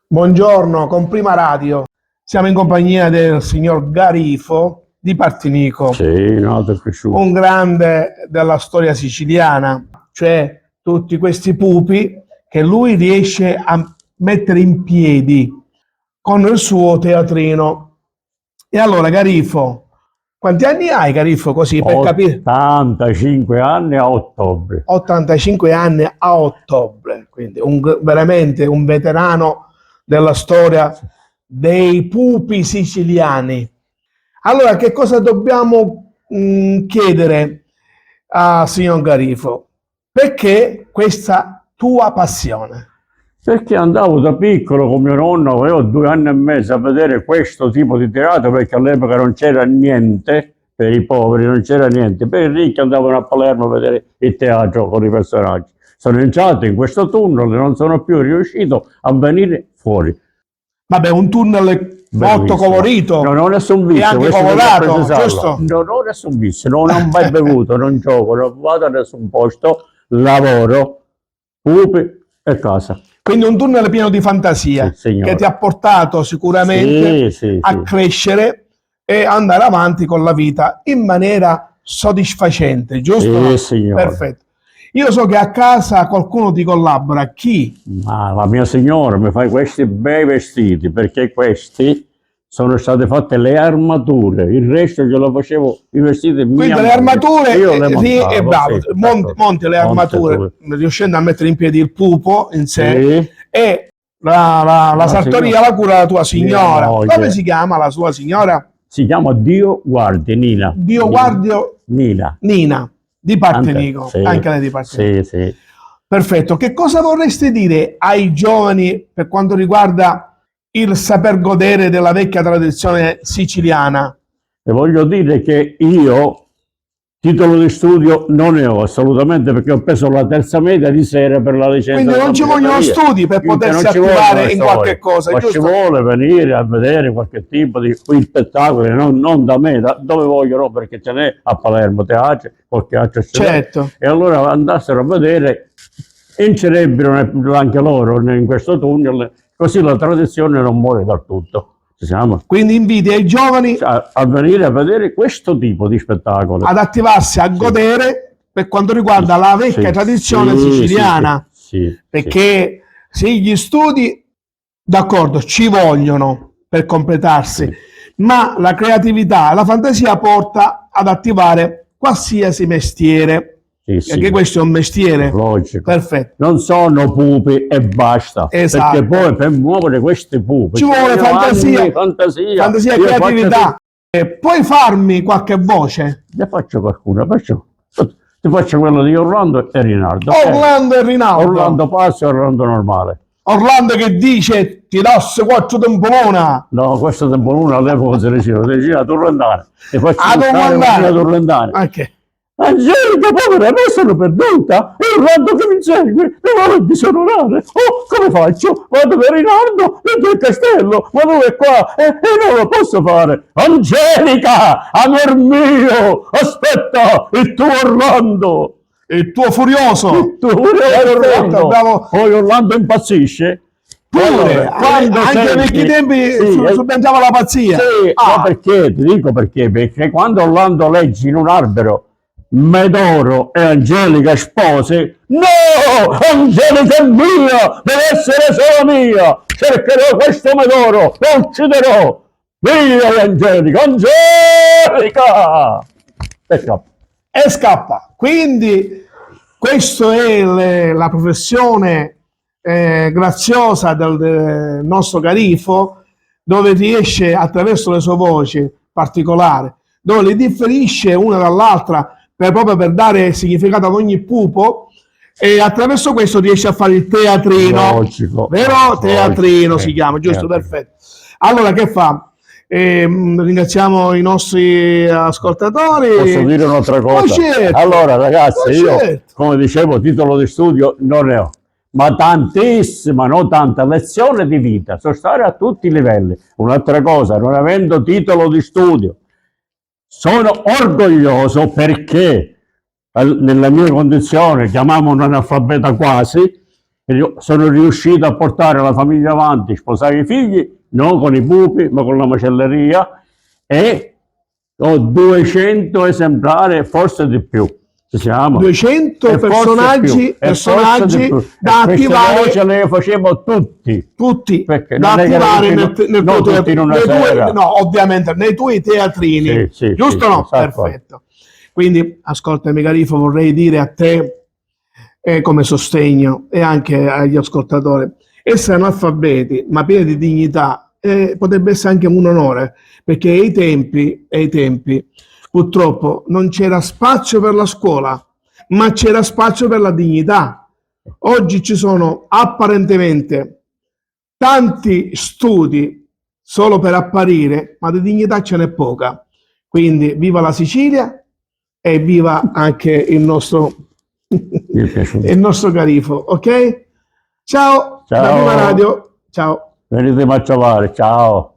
Buongiorno, con Prima Radio. Siamo in compagnia del signor Garifo di Partinico, Sì, nato e cresciuto. un grande della storia siciliana, cioè tutti questi pupi che lui riesce a mettere in piedi con il suo teatrino. E allora, Garifo, quanti anni hai, Garifo, così per capire? 85 anni a ottobre. 85 anni a ottobre, quindi veramente un veterano della storia dei pupi siciliani. Allora, che cosa dobbiamo chiedere a signor Garifo? Perché questa tua passione? Perché andavo da piccolo con mio nonno, avevo 2 anni e mezzo, a vedere questo tipo di teatro, perché all'epoca non c'era niente, per i poveri non c'era niente, per i ricchi andavano a Palermo a vedere il teatro con i personaggi. Sono entrato in questo tunnel e non sono più riuscito a venire fuori. Vabbè, un tunnel molto colorito. Non ho nessun vizio. E anche colorato, giusto? Non ho nessun vizio, non ho mai bevuto, non gioco, non vado a nessun posto, lavoro, pupi e casa. Quindi un tunnel pieno di fantasia, sì, che ti ha portato sicuramente a crescere e andare avanti con la vita in maniera soddisfacente, giusto? Sì, signore. Perfetto. Io so che a casa qualcuno ti collabora. Chi? Ma la mia signora mi fa questi bei vestiti, perché questi sono state fatte le armature, il resto glielo facevo i vestiti. Quindi le armature, io le montavo, bravo, sì, monti le armature, riuscendo a mettere in piedi il pupo in sé, sì. E la sartoria la cura la tua signora. Come si chiama la sua signora? Si chiama Dio Guardi, Nina. Dio Guardio Nina. Nina, di Partinico, Sì, anche lei di Partinico. Sì. Perfetto. Che cosa vorresti dire ai giovani per quanto riguarda il saper godere della vecchia tradizione siciliana? E voglio dire che io titolo di studio non ne ho assolutamente, perché ho preso la terza media di sera per la licenza. Quindi non ci vogliono studi per potersi attivare in qualche cosa, ma giusto? ci vuole venire a vedere qualche tipo di spettacoli, non da me, da dove vogliono, perché ce n'è a Palermo teatro, qualche altro. Certo. E allora andassero a vedere, incirebbero anche loro in questo tunnel, così la tradizione non muore dal tutto. Quindi inviti ai giovani a venire a vedere questo tipo di spettacolo, ad attivarsi, a godere per quanto riguarda la vecchia tradizione siciliana, perché se gli studi, d'accordo, ci vogliono per completarsi, ma la creatività e la fantasia porta ad attivare qualsiasi mestiere. Anche questo è un mestiere. Logico. Perfetto. Non sono pupi e basta. Esatto. Perché poi per muovere questi pupi ci vuole fantasia e creatività. Puoi farmi qualche voce? Ne faccio qualcuna. Ti faccio quello di Orlando e Rinaldo. Orlando e Rinaldo. Orlando passo e Orlando normale. Orlando che dice ti dasse 4 tempolona. No, questo tempolona all'epoca si diceva Torrentane. Ti faccio Torrentane. Ok. Angelica, povera, me sono perduta. E Orlando che mi segue, non ho disonorare. Oh, come faccio? Vado per Rinaldo, vedo il castello, ma dove è qua? E non lo posso fare. Angelica, amor mio, aspetta, il tuo Orlando. Il tuo furioso. Il tuo furioso Orlando. Bravo. Poi Orlando impazzisce. Pure, anche nei vecchi tempi subentrava la pazzia. Sì, ma perché? Ti dico perché. Perché quando Orlando legge in un albero Medoro e Angelica spose, no, Angelica è mia, deve essere solo mia, cercherò questo Medoro, lo ucciderò, via Angelica, Angelica! E scappa. Quindi questa è la professione graziosa del nostro Garifo, dove riesce attraverso le sue voci particolari, dove le differisce una dall'altra proprio per dare significato ad ogni pupo, e attraverso questo riesce a fare il teatrino. Logico, vero? Teatrino si chiama, giusto? Perfetto. Allora che fa? Ringraziamo i nostri ascoltatori. Posso dire un'altra cosa? Certo. Allora ragazzi, io come dicevo, titolo di studio non ne ho, ma tantissima, non tanta lezione di vita, so stare a tutti i livelli. Un'altra cosa, non avendo titolo di studio, sono orgoglioso perché nella mia condizione, chiamiamo un analfabeta quasi, sono riuscito a portare la famiglia avanti, sposare i figli, non con i pupi, ma con la macelleria, e ho 200 esemplari, forse di più. Ci siamo. 200 E personaggi da attivare. Ce le facevo tutti. Perché da attivare nel tuo tutti in una sera. No, ovviamente nei tuoi teatrini. Giusto o no? Perfetto. Quindi, ascoltami Garifo, vorrei dire a te, come sostegno, e anche agli ascoltatori, essere analfabeti, ma pieni di dignità, potrebbe essere anche un onore, perché ai tempi, purtroppo, non c'era spazio per la scuola, ma c'era spazio per la dignità. Oggi ci sono apparentemente tanti studi solo per apparire, ma di dignità ce n'è poca. Quindi viva la Sicilia e viva anche il nostro Garifo, ok? Ciao, Ciao. da Prima Radio, ciao. Venite a trovare, ciao.